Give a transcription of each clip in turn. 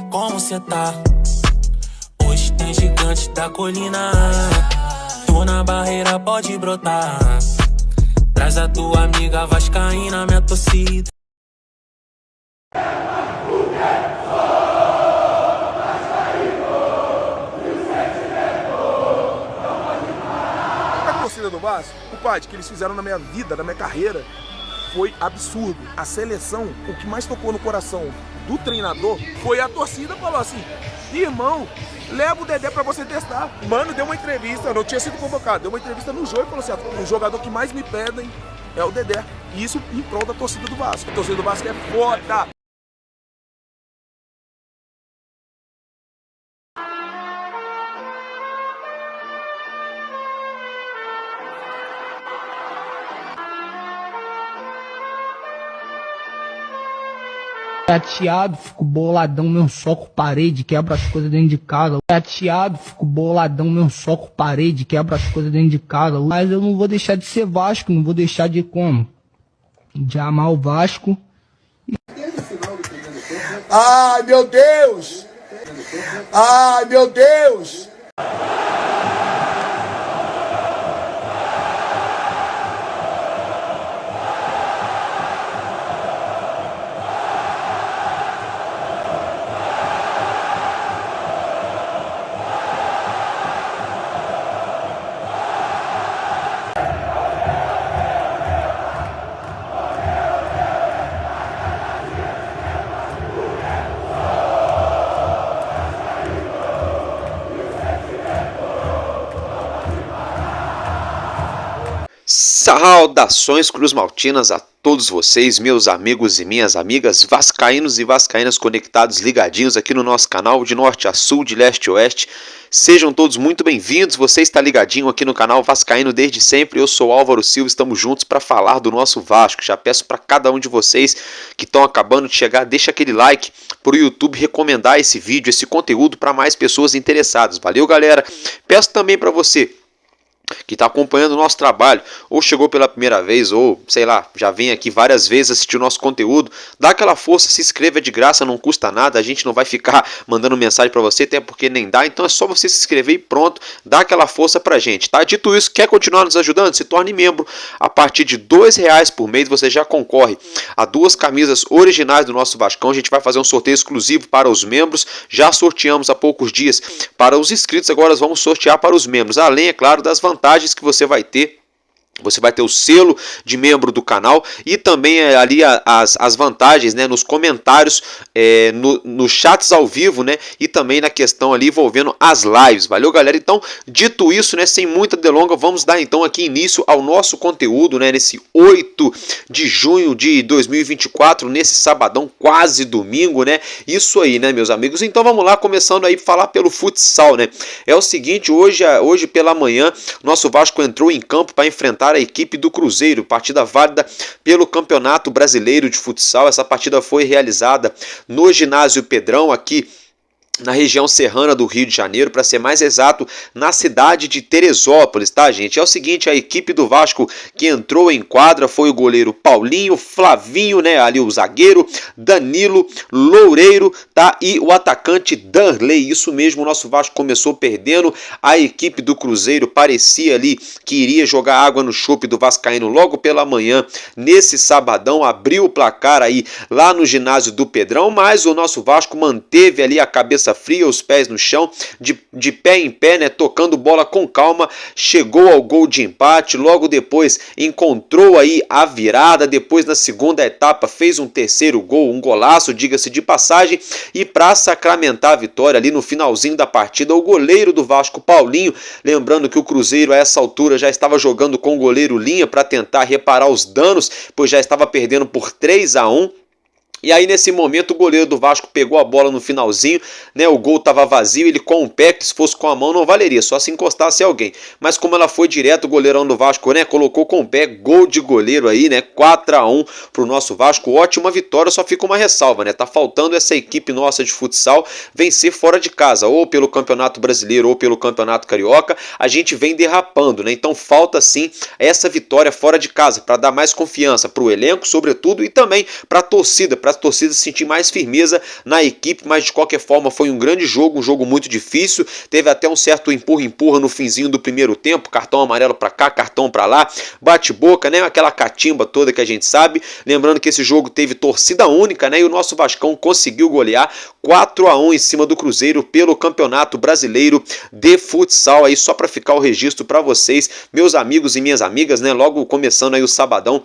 como cê tá? Hoje tem gigante da colina. Tô na barreira, pode brotar. Traz a tua amiga vascaína, minha torcida. A torcida do Vasco, o pai que eles fizeram na minha vida, na minha carreira, foi absurdo. A seleção, o que mais tocou no coração do treinador foi a torcida. Falou assim: irmão, leva o Dedé pra você testar. Mano, deu uma entrevista, não tinha sido convocado, deu uma entrevista no jogo e falou assim: o jogador que mais me pedem é o Dedé. E isso em prol da torcida do Vasco. A torcida do Vasco é foda. Chateado, fico boladão, meu soco parede, quebra as coisas dentro de casa. Chateado, fico boladão, meu soco parede, quebra as coisas dentro de casa. Mas eu não vou deixar de ser Vasco, não vou deixar de como? De amar o Vasco. Ai, meu Deus! Ai, meu Deus! Saudações cruzmaltinas a todos vocês, meus amigos e minhas amigas, vascaínos e vascaínas conectados, ligadinhos aqui no nosso canal de norte a sul, de leste a oeste. Sejam todos muito bem-vindos, você está ligadinho aqui no canal Vascaíno desde sempre. Eu sou Álvaro Silva, estamos juntos para falar do nosso Vasco. Já peço para cada um de vocês que estão acabando de chegar, deixa aquele like para o YouTube recomendar esse vídeo, esse conteúdo para mais pessoas interessadas. Valeu, galera! Peço também para você que está acompanhando o nosso trabalho, ou chegou pela primeira vez, ou sei lá, já vem aqui várias vezes assistir o nosso conteúdo, dá aquela força, se inscreva, é de graça, não custa nada, a gente não vai ficar mandando mensagem para você, até porque nem dá, então é só você se inscrever e pronto, dá aquela força pra gente, tá? Dito isso, quer continuar nos ajudando? Se torne membro, a partir de R$2 por mês você já concorre a 2 camisas originais do nosso Vascão. A gente vai fazer um sorteio exclusivo para os membros, já sorteamos há poucos dias para os inscritos, agora vamos sortear para os membros, além, é claro, das vantagens que você vai ter. Você vai ter o selo de membro do canal e também ali as vantagens, né, nos comentários, nos chats ao vivo, né, e também na questão ali envolvendo as lives. Valeu, galera? Então, dito isso, né, sem muita delonga, vamos dar então aqui início ao nosso conteúdo, né, nesse 8 de junho de 2024, nesse sabadão, quase domingo, né? Isso aí, né, meus amigos? Então vamos lá, começando aí a falar pelo futsal, né? É o seguinte, hoje pela manhã, nosso Vasco entrou em campo para enfrentar a equipe do Cruzeiro, partida válida pelo Campeonato Brasileiro de Futsal. Essa partida foi realizada no Ginásio Pedrão, aqui na região serrana do Rio de Janeiro, para ser mais exato, na cidade de Teresópolis, tá, gente? É o seguinte, a equipe do Vasco que entrou em quadra foi o goleiro Paulinho, Flavinho, né, ali o zagueiro, Danilo, Loureiro, tá, e o atacante Danley. Isso mesmo, o nosso Vasco começou perdendo, a equipe do Cruzeiro parecia ali que iria jogar água no chope do Vascaíno logo pela manhã, nesse sabadão, abriu o placar aí lá no ginásio do Pedrão, mas o nosso Vasco manteve ali a cabeça fria, os pés no chão, de pé em pé, né, tocando bola com calma, chegou ao gol de empate, logo depois encontrou aí a virada, depois na segunda etapa fez um terceiro gol, um golaço, diga-se de passagem, e para sacramentar a vitória ali no finalzinho da partida, o goleiro do Vasco, Paulinho, lembrando que o Cruzeiro a essa altura já estava jogando com o goleiro Linha para tentar reparar os danos, pois já estava perdendo por 3-1, E aí nesse momento o goleiro do Vasco pegou a bola no finalzinho, né? O gol estava vazio, ele com o pé, que se fosse com a mão não valeria, só se encostasse alguém. Mas como ela foi direto, o goleirão do Vasco, né, colocou com o pé, gol de goleiro aí, né? 4-1 pro nosso Vasco, ótima vitória, só fica uma ressalva, né? Tá faltando essa equipe nossa de futsal vencer fora de casa, ou pelo Campeonato Brasileiro ou pelo Campeonato Carioca, a gente vem derrapando, né? Então falta sim essa vitória fora de casa para dar mais confiança pro elenco, sobretudo, e também para a torcida, para para a torcida sentir mais firmeza na equipe, mas de qualquer forma foi um grande jogo, um jogo muito difícil, teve até um certo empurra-empurra no finzinho do primeiro tempo, cartão amarelo para cá, cartão para lá, bate-boca, né, aquela catimba toda que a gente sabe, lembrando que esse jogo teve torcida única, né, e o nosso Vascão conseguiu golear 4-1 em cima do Cruzeiro pelo Campeonato Brasileiro de Futsal, aí só para ficar o registro para vocês, meus amigos e minhas amigas, né, logo começando aí o sabadão,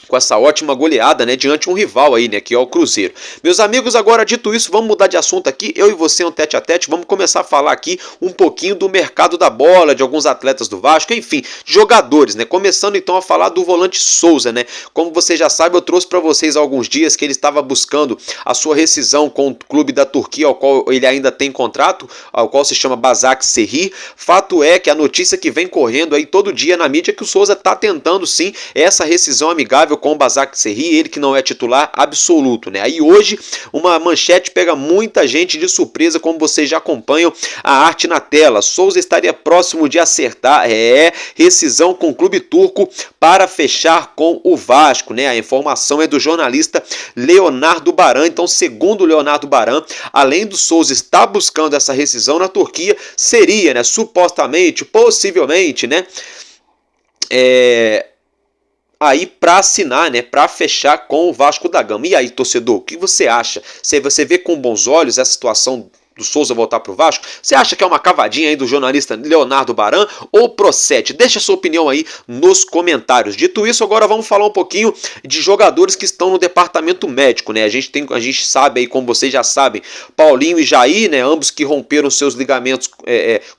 com essa ótima goleada, né, diante um rival aí, né, que é o Cruzeiro. Meus amigos, agora dito isso, vamos mudar de assunto aqui, eu e você um tete a tete, vamos começar a falar aqui um pouquinho do mercado da bola, de alguns atletas do Vasco, enfim, jogadores, né, começando então a falar do volante Souza, né, como você já sabe, eu trouxe para vocês há alguns dias que ele estava buscando a sua rescisão com o clube da Turquia, ao qual ele ainda tem contrato, ao qual se chama Başakşehir. Fato é que a notícia que vem correndo aí todo dia na mídia é que o Souza está tentando sim essa rescisão amigável com o Başakşehir, ele que não é titular absoluto, né? Aí hoje uma manchete pega muita gente de surpresa, como vocês já acompanham a arte na tela. Souza estaria próximo de acertar rescisão com o clube turco para fechar com o Vasco, né? A informação é do jornalista Leonardo Baran. Então, segundo o Leonardo Baran, além do Souza estar buscando essa rescisão na Turquia, seria, né, supostamente, possivelmente, né, aí para assinar, né, para fechar com o Vasco da Gama. E aí, torcedor, o que você acha? Você vê com bons olhos essa situação do Souza voltar para o Vasco? Você acha que é uma cavadinha aí do jornalista Leonardo Baran ou procede? Deixa a sua opinião aí nos comentários. Dito isso, agora vamos falar um pouquinho de jogadores que estão no departamento médico, né? A gente sabe aí, como vocês já sabem, Paulinho e Jair, né, ambos que romperam seus ligamentos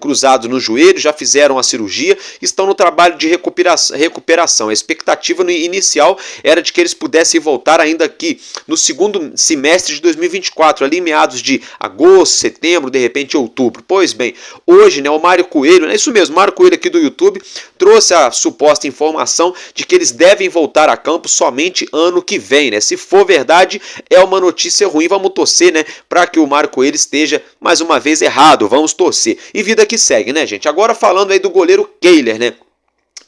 cruzados no joelho, já fizeram a cirurgia, estão no trabalho de recuperação. A expectativa inicial era de que eles pudessem voltar ainda aqui no segundo semestre de 2024, ali em meados de agosto, setembro, de repente outubro. Pois bem, hoje, né, o Mário Coelho, né, isso mesmo, Mário Coelho aqui do YouTube, trouxe a suposta informação de que eles devem voltar a campo somente ano que vem, né? Se for verdade, é uma notícia ruim, vamos torcer, né, para que o Mário Coelho esteja mais uma vez errado, vamos torcer. E vida que segue, né, gente? Agora falando aí do goleiro Kehler, né?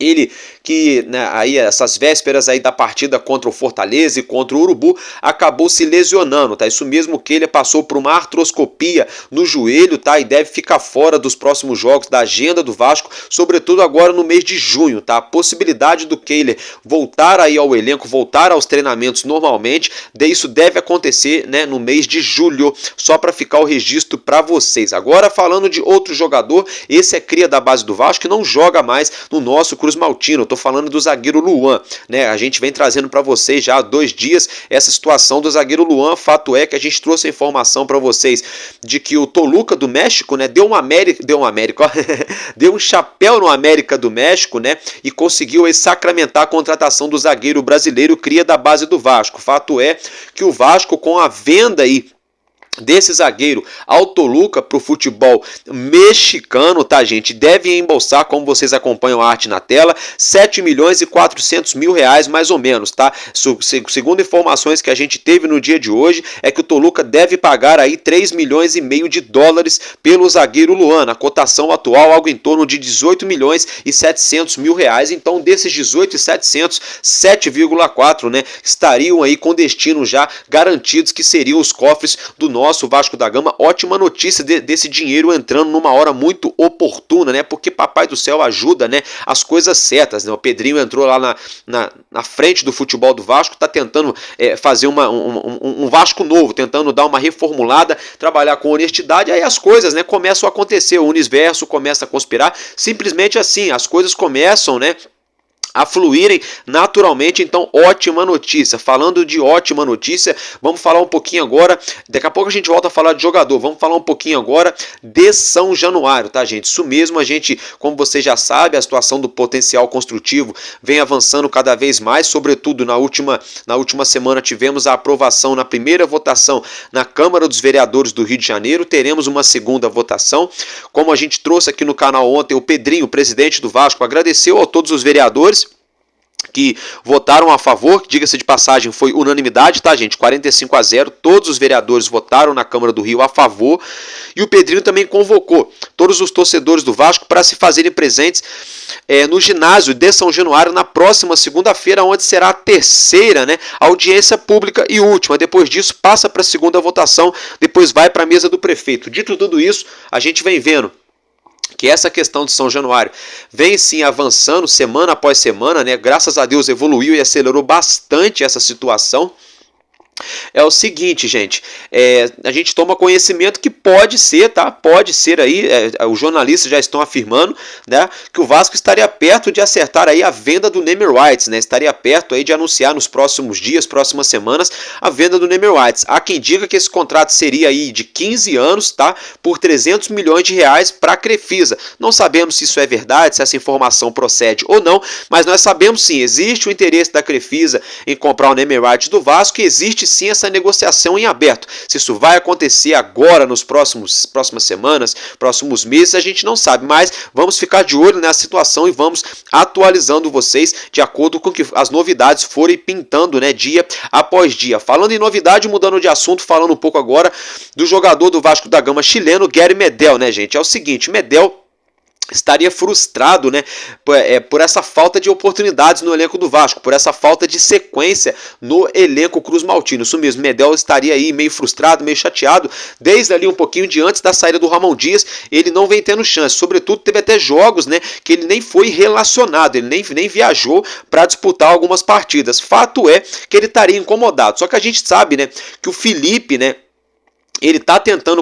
Ele que, né, aí essas vésperas aí da partida contra o Fortaleza e contra o Urubu acabou se lesionando, tá? Isso mesmo, que ele passou por uma artroscopia no joelho, tá? E deve ficar fora dos próximos jogos da agenda do Vasco, sobretudo agora no mês de junho, tá? A possibilidade do Kehler voltar aí ao elenco, voltar aos treinamentos normalmente, isso deve acontecer, né, no mês de julho, só para ficar o registro para vocês. Agora falando de outro jogador, esse é cria da base do Vasco, que não joga mais no nosso Cruz Maltino. Eu tô falando do zagueiro Luan, né? A gente vem trazendo para vocês já há 2 dias essa situação do zagueiro Luan. Fato é que a gente trouxe a informação para vocês de que o Toluca do México, né, deu um chapéu no América do México, né, e conseguiu aí sacramentar a contratação do zagueiro brasileiro cria da base do Vasco. Fato é que o Vasco, com a venda aí desse zagueiro ao Toluca para o futebol mexicano, tá, gente? Deve embolsar, como vocês acompanham a arte na tela, 7 milhões e 400 mil reais mais ou menos, tá? Segundo informações que a gente teve no dia de hoje, é que o Toluca deve pagar aí 3 milhões e meio de dólares pelo zagueiro Luan. A cotação atual, algo em torno de 18 milhões e 700 mil reais. Então, desses 18 e 700, 7,4, né, estariam aí com destino já garantidos, que seriam os cofres do nosso Vasco da Gama. Ótima notícia desse dinheiro entrando numa hora muito oportuna, né? Porque Papai do Céu ajuda, né, as coisas certas, né? O Pedrinho entrou lá na frente do futebol do Vasco, tá tentando fazer um Vasco novo, tentando dar uma reformulada, trabalhar com honestidade, aí as coisas, né, começam a acontecer, o universo começa a conspirar, simplesmente assim, as coisas começam, né, a fluírem naturalmente. Então, ótima notícia. Falando de ótima notícia, vamos falar um pouquinho agora, daqui a pouco a gente volta a falar de jogador, vamos falar um pouquinho agora de São Januário, tá, gente? Isso mesmo, a gente, como você já sabe, a situação do potencial construtivo vem avançando cada vez mais, sobretudo na última semana tivemos a aprovação na primeira votação na Câmara dos Vereadores do Rio de Janeiro, teremos uma segunda votação, como a gente trouxe aqui no canal ontem, o Pedrinho, presidente do Vasco, agradeceu a todos os vereadores que votaram a favor, diga-se de passagem, foi unanimidade, tá, gente? 45-0, todos os vereadores votaram na Câmara do Rio a favor, e o Pedrinho também convocou todos os torcedores do Vasco para se fazerem presentes no ginásio de São Januário na próxima segunda-feira, onde será a terceira, né, audiência pública e última. Depois disso, passa para a segunda votação, depois vai para a mesa do prefeito. Dito tudo isso, a gente vem vendo que essa questão de São Januário vem sim avançando semana após semana, né? Graças a Deus evoluiu e acelerou bastante essa situação. É o seguinte, gente, a gente toma conhecimento que pode ser, tá? Pode ser aí, os jornalistas já estão afirmando, né, que o Vasco estaria perto de acertar aí a venda do Name Rights, né? Estaria perto aí de anunciar nos próximos dias, próximas semanas, a venda do Name Rights. Há quem diga que esse contrato seria aí de 15 anos, tá? Por 300 milhões de reais para a Crefisa. Não sabemos se isso é verdade, se essa informação procede ou não, mas nós sabemos sim, existe o interesse da Crefisa em comprar o Name Rights do Vasco, e existe sim essa negociação em aberto. Se isso vai acontecer agora, nos próximas semanas, próximos meses, a gente não sabe, mas vamos ficar de olho nessa situação e vamos atualizando vocês de acordo com que as novidades forem pintando, né, dia após dia. Falando em novidade, mudando de assunto, falando um pouco agora do jogador do Vasco da Gama chileno, Gary Medel, né, gente? É o seguinte, Medel estaria frustrado, né, por essa falta de oportunidades no elenco do Vasco, por essa falta de sequência no elenco Cruz Maltino. Isso mesmo, Medel estaria aí meio frustrado, meio chateado, desde ali um pouquinho de antes da saída do Ramon Dias, ele não vem tendo chance, sobretudo teve até jogos, né, que ele nem foi relacionado, ele nem viajou para disputar algumas partidas. Fato é que ele estaria incomodado, só que a gente sabe, né, que o Felipe, né, ele está tentando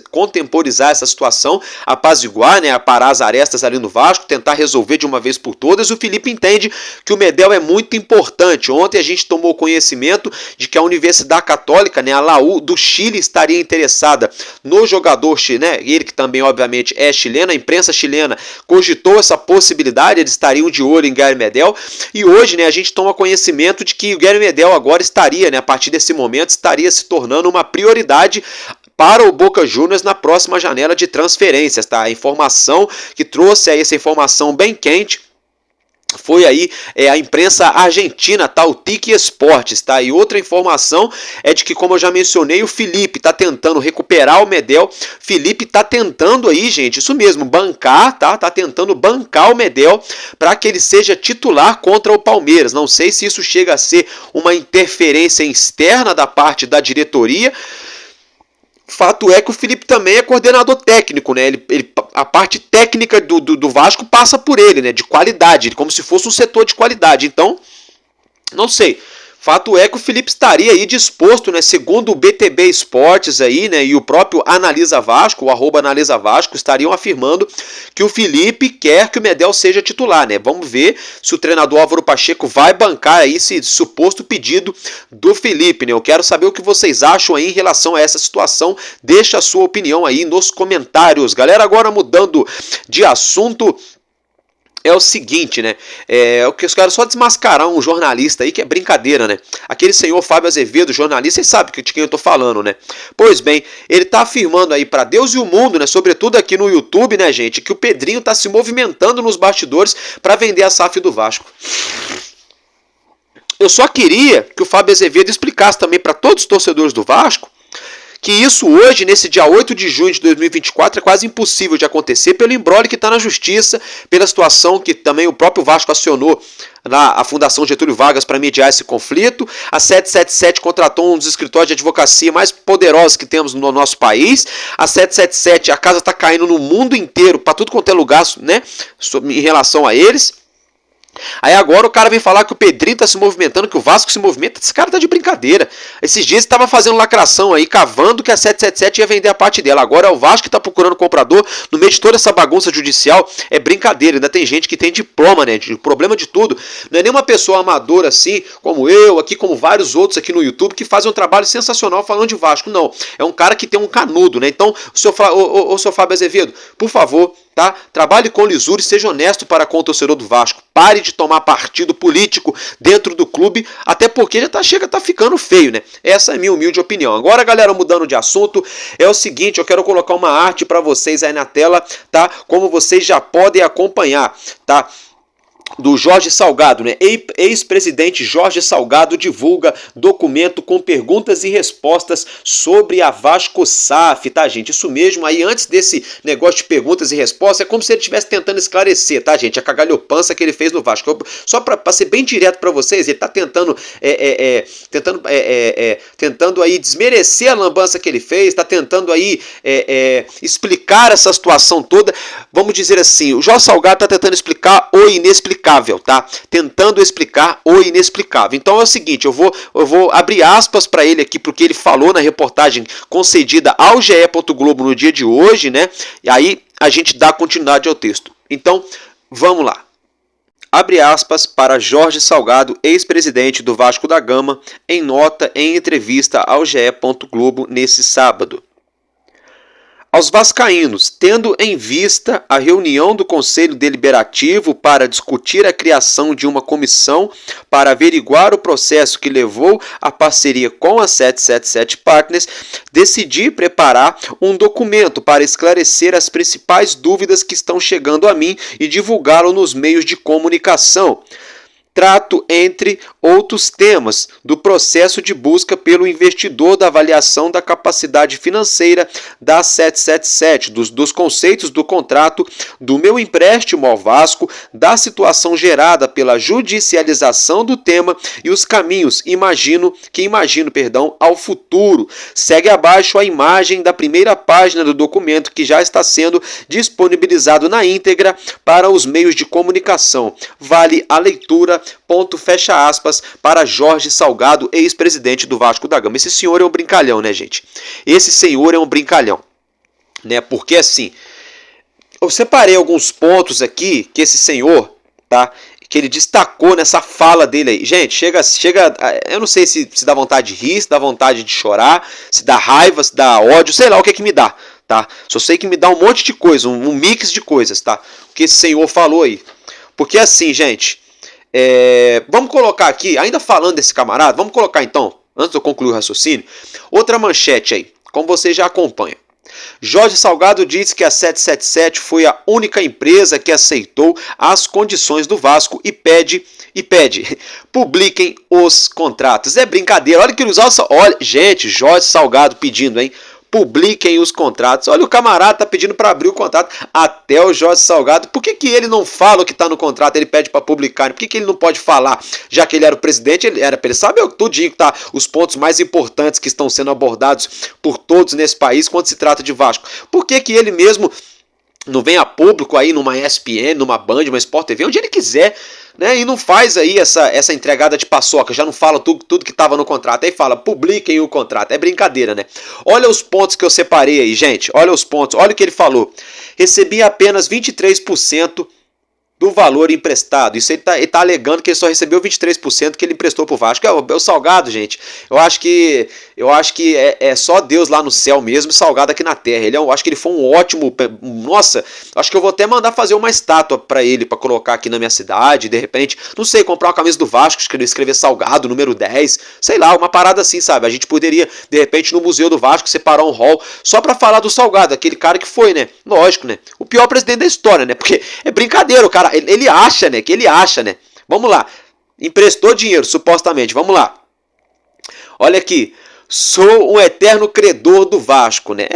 contemporizar essa situação, apaziguar, né, parar as arestas ali no Vasco, tentar resolver de uma vez por todas. O Felipe entende que o Medel é muito importante. Ontem a gente tomou conhecimento de que a Universidade Católica, né, a Laú do Chile, estaria interessada no jogador, né, ele que também obviamente é chileno. A imprensa chilena cogitou essa possibilidade, eles estariam de olho em Gary Medel, e hoje, né, a gente toma conhecimento de que o Gary Medel agora estaria, né, a partir desse momento, estaria se tornando uma prioridade para o Boca Juniors na próxima janela de transferências, tá? A informação que trouxe aí, essa informação bem quente, foi aí a imprensa argentina, tá? O Tic Esportes, tá? E outra informação é de que, como eu já mencionei, o Felipe tá tentando recuperar o Medel. Felipe tá tentando aí, gente, isso mesmo, bancar, tá? Tá tentando bancar o Medel para que ele seja titular contra o Palmeiras. Não sei se isso chega a ser uma interferência externa da parte da diretoria. Fato é que o Felipe também é coordenador técnico, né? A parte técnica do Vasco passa por ele, né? De qualidade, como se fosse um setor de qualidade. Então, não sei. Fato é que o Felipe estaria aí disposto, né, segundo o BTB Esportes aí, né, e o próprio Analisa Vasco, o @Analisa Vasco, estariam afirmando que o Felipe quer que o Medel seja titular, né? Vamos ver se o treinador Álvaro Pacheco vai bancar aí esse suposto pedido do Felipe, né? Eu quero saber o que vocês acham aí em relação a essa situação. Deixa a sua opinião aí nos comentários. Galera, agora mudando de assunto, é o seguinte, né? Eu quero só desmascarar um jornalista aí, que é brincadeira, né? Aquele senhor Fábio Azevedo, jornalista, vocês sabem de quem eu tô falando, né? Pois bem, ele tá afirmando aí pra Deus e o mundo, né? Sobretudo aqui no YouTube, né, gente? Que o Pedrinho tá se movimentando nos bastidores pra vender a SAF do Vasco. Eu só queria que o Fábio Azevedo explicasse também pra todos os torcedores do Vasco que isso hoje, nesse dia 8 de junho de 2024, é quase impossível de acontecer pelo imbróglio que está na justiça, pela situação que também o próprio Vasco acionou a Fundação Getúlio Vargas para mediar esse conflito. A 777 contratou um dos escritórios de advocacia mais poderosos que temos no nosso país. A 777, a casa está caindo no mundo inteiro, para tudo quanto é lugar, né, em relação a eles. Aí agora o cara vem falar que o Pedrinho tá se movimentando, que o Vasco se movimenta. Esse cara tá de brincadeira. Esses dias estava fazendo lacração aí, cavando que a 777 ia vender a parte dela. Agora é o Vasco que tá procurando comprador no meio de toda essa bagunça judicial. É brincadeira, ainda tem gente que tem diploma, né? O problema de tudo não é nenhuma pessoa amadora assim, como eu, aqui, como vários outros aqui no YouTube, que fazem um trabalho sensacional falando de Vasco. Não, é um cara que tem um canudo, né? Então, o senhor Fábio Azevedo, por favor, tá? Trabalhe com lisura e seja honesto para com o torcedor do Vasco. Pare de tomar partido político dentro do clube, até porque já chega a tá ficando feio, né? Essa é a minha humilde opinião. Agora, galera, mudando de assunto, é o seguinte, eu quero colocar uma arte para vocês aí na tela, tá? Como vocês já podem acompanhar, tá? do Jorge Salgado, né? Ex-presidente Jorge Salgado divulga documento com perguntas e respostas sobre a Vasco SAF, tá, gente? Isso mesmo, aí antes desse negócio de perguntas e respostas, é como se ele estivesse tentando esclarecer, tá, gente? A cagalhopança que ele fez no Vasco. Só para ser bem direto para vocês, ele tá tentando tentando aí desmerecer a lambança que ele fez, tá tentando aí explicar essa situação toda. Vamos dizer assim, o Jorge Salgado tá tentando explicar o inexplicável, tá? Tentando explicar o inexplicável. Então é o seguinte, eu vou abrir aspas para ele aqui, porque ele falou na reportagem concedida ao GE. Globo no dia de hoje, né? E aí a gente dá continuidade ao texto. Então, vamos lá. Abre aspas para Jorge Salgado, ex-presidente do Vasco da Gama, em nota em entrevista ao GE. Globo nesse sábado. Aos vascaínos, tendo em vista a reunião do Conselho Deliberativo para discutir a criação de uma comissão para averiguar o processo que levou à parceria com a 777 Partners, decidi preparar um documento para esclarecer as principais dúvidas que estão chegando a mim e divulgá-lo nos meios de comunicação. Trato, entre outros temas, do processo de busca pelo investidor, da avaliação da capacidade financeira da 777, dos conceitos do contrato, do meu empréstimo ao Vasco, da situação gerada pela judicialização do tema e os caminhos imagino ao futuro. Segue abaixo a imagem da primeira página do documento que já está sendo disponibilizado na íntegra para os meios de comunicação. Vale a leitura. Ponto, fecha aspas, para Jorge Salgado, ex-presidente do Vasco da Gama. Esse senhor é um brincalhão, né, gente? Esse senhor é um brincalhão, né? Porque assim, eu separei alguns pontos aqui que esse senhor, tá? Que ele destacou nessa fala dele aí. Gente, chega, eu não sei se dá vontade de rir, se dá vontade de chorar, se dá raiva, se dá ódio, sei lá o que é que me dá, tá? Só sei que me dá um monte de coisa, um mix de coisas, tá? O que esse senhor falou aí. Porque assim, gente, vamos colocar aqui, ainda falando desse camarada, vamos colocar então, antes de eu concluir o raciocínio, outra manchete aí, como você já acompanha. Jorge Salgado diz que a 777 foi a única empresa que aceitou as condições do Vasco e pede, publiquem os contratos. É brincadeira, olha que ele usou, olha, gente, Jorge Salgado pedindo, hein? Publiquem os contratos. Olha, o camarada tá pedindo para abrir o contrato. Até o Jorge Salgado. Por que ele não fala o que está no contrato? Ele pede para publicar. Por que ele não pode falar? Já que ele era o presidente, ele era para ele saber tudinho que tá, os pontos mais importantes que estão sendo abordados por todos nesse país quando se trata de Vasco. Por que ele mesmo não vem a público aí numa ESPN, numa Band, numa Sport TV, onde ele quiser, né? E não faz aí essa entregada de paçoca, já não fala tudo que estava no contrato, aí fala, publiquem o contrato. É brincadeira, né? Olha os pontos que eu separei aí, gente, olha os pontos, olha o que ele falou. Recebi apenas 23% do valor emprestado. Isso ele tá alegando que ele só recebeu 23% que ele emprestou pro Vasco. É o Salgado, gente. Eu acho que é só Deus lá no céu mesmo e Salgado aqui na terra. Eu acho que ele foi um ótimo... Nossa, acho que eu vou até mandar fazer uma estátua para ele, para colocar aqui na minha cidade, de repente. Não sei, comprar uma camisa do Vasco, escrever Salgado, número 10. Sei lá, uma parada assim, sabe? A gente poderia, de repente, no Museu do Vasco, separar um hall só para falar do Salgado, aquele cara que foi, né? Lógico, né? O pior presidente da história, né? Porque é brincadeira, o cara... Ele acha, né? Vamos lá. Emprestou dinheiro, supostamente. Vamos lá. Olha aqui. Sou um eterno credor do Vasco, né?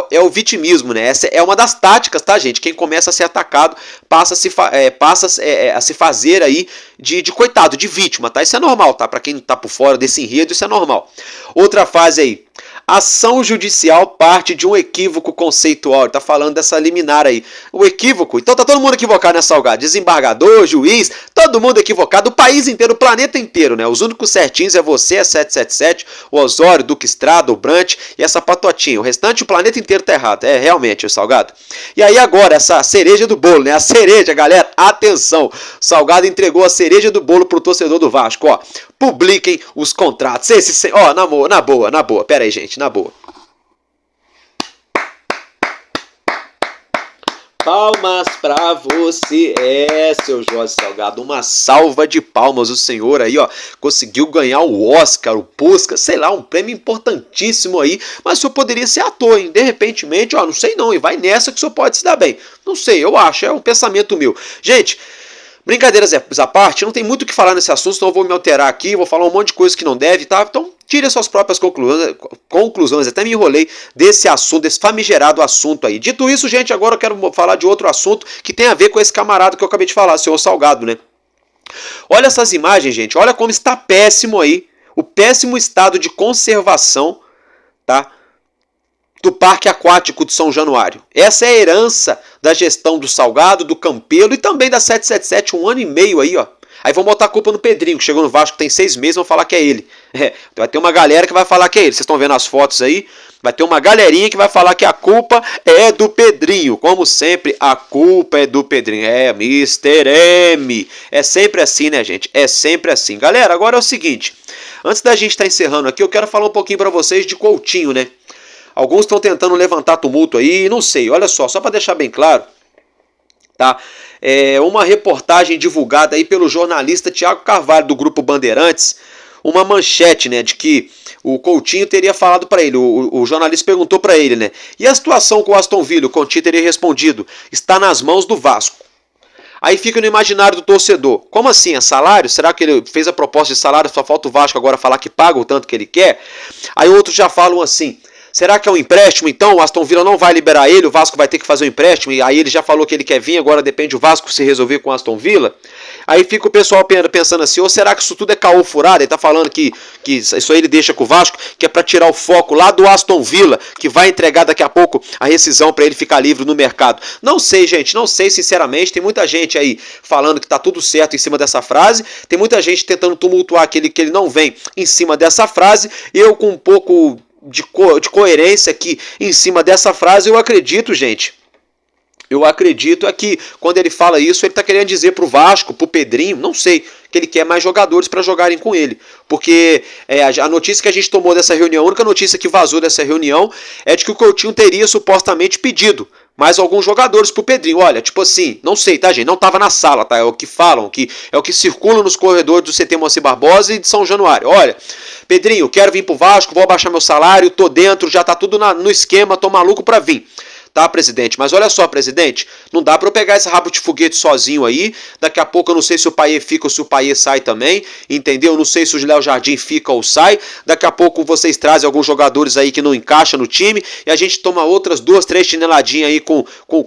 É o vitimismo, né? Essa é uma das táticas, tá, gente? Quem começa a ser atacado passa a se fazer aí de coitado, de vítima, tá? Isso é normal, tá? Pra quem não tá por fora desse enredo, isso é normal. Outra fase aí. Ação judicial parte de um equívoco conceitual. Ele tá falando dessa liminar aí. O equívoco, então tá todo mundo equivocado, né, Salgado? Desembargador, juiz, todo mundo equivocado. O país inteiro, o planeta inteiro, né? Os únicos certinhos é você, a 777, o Osório, Duque Estrada, o Brant e essa patotinha. O restante, o planeta inteiro tá errado. É, realmente, o Salgado. E aí agora, essa cereja do bolo, né? A cereja, galera, atenção. O Salgado entregou a cereja do bolo pro torcedor do Vasco, ó. Publiquem os contratos. Ó, na boa. Pera aí, gente, na boa. Palmas pra você, seu Jorge Salgado. Uma salva de palmas. O senhor aí, ó, conseguiu ganhar o Oscar, o Puskas, sei lá, um prêmio importantíssimo aí. Mas o senhor poderia ser ator, hein? De repentemente, ó, não sei não. E vai nessa que o senhor pode se dar bem. Não sei, eu acho, é um pensamento meu. Gente, Brincadeiras à parte, não tem muito o que falar nesse assunto, então eu vou me alterar aqui, vou falar um monte de coisa que não deve, tá? Então tire as suas próprias conclusões, até me enrolei desse assunto, desse famigerado assunto aí. Dito isso, gente, agora eu quero falar de outro assunto que tem a ver com esse camarada que eu acabei de falar, senhor Salgado, né? Olha essas imagens, gente, olha como está péssimo aí, o péssimo estado de conservação, tá? Do Parque Aquático de São Januário. Essa é a herança da gestão do Salgado, do Campelo e também da 777, 1 ano e meio aí, ó. Aí vão botar a culpa no Pedrinho, que chegou no Vasco tem 6 meses, vão falar que é ele. Vai ter uma galera que vai falar que é ele. Vocês estão vendo as fotos aí? Vai ter uma galerinha que vai falar que a culpa é do Pedrinho. Como sempre, a culpa é do Pedrinho. É, Mr. M. É sempre assim, né, gente? É sempre assim. Galera, agora é o seguinte. Antes da gente estar encerrando aqui, eu quero falar um pouquinho para vocês de Coutinho, né? Alguns estão tentando levantar tumulto aí, não sei, olha só para deixar bem claro, tá? Uma reportagem divulgada aí pelo jornalista Thiago Carvalho do Grupo Bandeirantes, uma manchete, né, de que o Coutinho teria falado para ele, o jornalista perguntou para ele, né, e a situação com o Aston Villa, o Coutinho teria respondido, está nas mãos do Vasco. Aí fica no imaginário do torcedor. Como assim? É salário? Será que ele fez a proposta de salário, só falta o Vasco agora falar que paga o tanto que ele quer? Aí outros já falam assim, será que é um empréstimo então? O Aston Villa não vai liberar ele, o Vasco vai ter que fazer um empréstimo, e aí ele já falou que ele quer vir, agora depende o Vasco se resolver com o Aston Villa. Aí fica o pessoal pensando assim, ou será que isso tudo é caô furado? Ele tá falando que isso aí ele deixa com o Vasco, que é para tirar o foco lá do Aston Villa, que vai entregar daqui a pouco a rescisão para ele ficar livre no mercado. Não sei, gente, não sei sinceramente, tem muita gente aí falando que tá tudo certo em cima dessa frase, tem muita gente tentando tumultuar que ele não vem em cima dessa frase, eu com um pouco de coerência aqui em cima dessa frase, eu acredito, gente. Eu acredito é que quando ele fala isso, ele está querendo dizer para o Vasco, para o Pedrinho, não sei, que ele quer mais jogadores para jogarem com ele. Porque a notícia que a gente tomou dessa reunião, a única notícia que vazou dessa reunião é de que o Coutinho teria supostamente pedido mais alguns jogadores pro Pedrinho. Olha, tipo assim, não sei, tá, gente? Não tava na sala, tá? É o que falam, é o que circula nos corredores do CT Moacir Barbosa e de São Januário. Olha, Pedrinho, quero vir pro Vasco, vou abaixar meu salário, tô dentro, já tá tudo no esquema, tô maluco pra vir. Tá, presidente? Mas olha só, presidente, não dá para eu pegar esse rabo de foguete sozinho aí, daqui a pouco eu não sei se o Payet fica ou se o Payet sai também, entendeu? Não sei se o Léo Jardim fica ou sai, daqui a pouco vocês trazem alguns jogadores aí que não encaixam no time, e a gente toma outras 2, 3 chineladinhas aí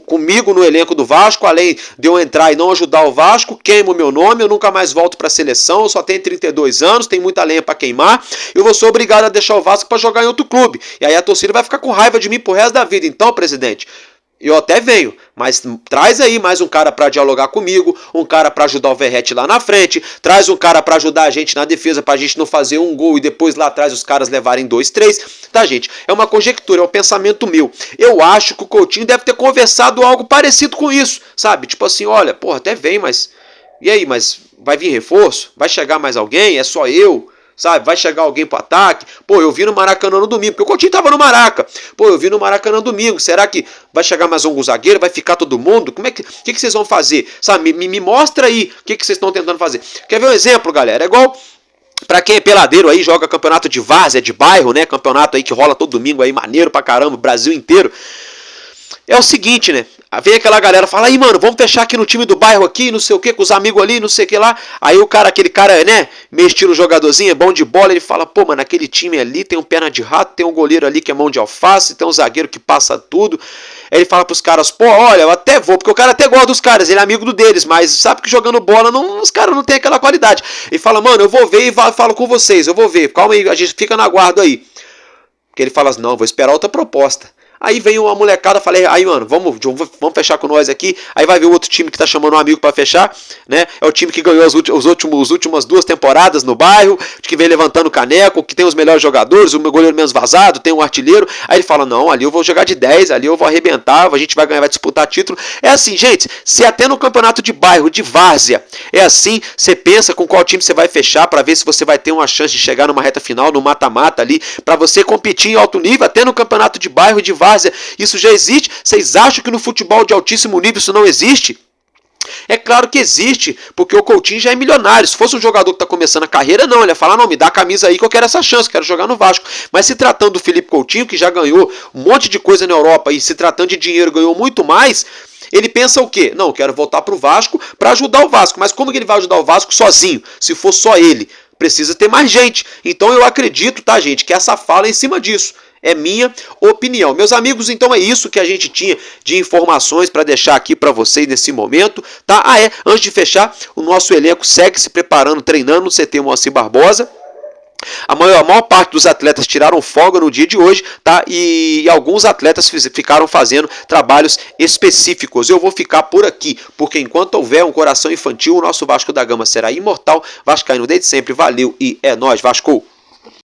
comigo no elenco do Vasco, além de eu entrar e não ajudar o Vasco, queimo o meu nome, eu nunca mais volto pra seleção, eu só tenho 32 anos, tem muita lenha para queimar, eu vou ser obrigado a deixar o Vasco para jogar em outro clube, e aí a torcida vai ficar com raiva de mim pro resto da vida. Então, presidente, eu até venho, mas traz aí mais um cara para dialogar comigo, um cara para ajudar o Verratti lá na frente, traz um cara para ajudar a gente na defesa, pra gente não fazer um gol e depois lá atrás os caras levarem 2, 3, tá, gente? É uma conjectura, é um pensamento meu. Eu acho que o Coutinho deve ter conversado algo parecido com isso, sabe? Tipo assim, olha, porra, até vem, mas e aí, mas vai vir reforço? Vai chegar mais alguém? É só eu? Sabe, vai chegar alguém pro ataque? Pô, eu vi no Maracanã no domingo, porque o Coutinho tava no Maraca. Pô, eu vi no Maracanã no domingo. Será que vai chegar mais um zagueiro? Vai ficar todo mundo? Como é que vocês vão fazer? Sabe, me mostra aí o que vocês estão tentando fazer. Quer ver um exemplo, galera? É igual pra quem é peladeiro aí, joga campeonato de várzea, de bairro, né? Campeonato aí que rola todo domingo aí, maneiro pra caramba, Brasil inteiro. É o seguinte, né? Vem aquela galera, fala aí, mano, vamos fechar aqui no time do bairro aqui, não sei o que, com os amigos ali, não sei o que lá. Aí o cara, aquele cara, né, meio estilo jogadorzinho, é bom de bola, ele fala, pô, mano, aquele time ali tem um perna de rato, tem um goleiro ali que é mão de alface, tem um zagueiro que passa tudo. Aí ele fala pros caras, pô, olha, eu até vou, porque o cara até gosta dos caras, ele é amigo deles, mas sabe que jogando bola, os caras não tem aquela qualidade. Ele fala, mano, eu vou ver e falo com vocês, eu vou ver, calma aí, a gente fica na guarda aí. Porque ele fala assim, não, vou esperar outra proposta. Aí vem uma molecada, falei, aí mano, vamos fechar com nós aqui. Aí vai ver o outro time que tá chamando um amigo pra fechar, né? É o time que ganhou as últimas 2 temporadas no bairro, que vem levantando caneco, que tem os melhores jogadores, o meu goleiro menos vazado, tem um artilheiro. Aí ele fala, não, ali eu vou jogar de 10, ali eu vou arrebentar, a gente vai ganhar, vai disputar título. É assim, gente, se até no campeonato de bairro, de várzea, é assim, você pensa com qual time você vai fechar pra ver se você vai ter uma chance de chegar numa reta final, no mata-mata ali, pra você competir em alto nível, até no campeonato de bairro, de várzea. Isso já existe? Vocês acham que no futebol de altíssimo nível isso não existe? É claro que existe, porque o Coutinho já é milionário. Se fosse um jogador que está começando a carreira, não, ele ia falar, não, me dá a camisa aí que eu quero essa chance, quero jogar no Vasco. Mas se tratando do Felipe Coutinho, que já ganhou um monte de coisa na Europa, e se tratando de dinheiro ganhou muito mais, ele pensa o quê? Não, quero voltar pro Vasco para ajudar o Vasco. Mas como que ele vai ajudar o Vasco sozinho? Se for só ele, precisa ter mais gente. Então eu acredito, tá, gente, que essa fala é em cima disso. É minha opinião. Meus amigos, então é isso que a gente tinha de informações para deixar aqui para vocês nesse momento, tá? Antes de fechar, o nosso elenco segue se preparando, treinando no CT Moacir Barbosa. A maior parte dos atletas tiraram folga no dia de hoje, tá? E alguns atletas ficaram fazendo trabalhos específicos. Eu vou ficar por aqui, porque enquanto houver um coração infantil, o nosso Vasco da Gama será imortal. Vascaíno desde sempre, valeu e é nóis, Vasco!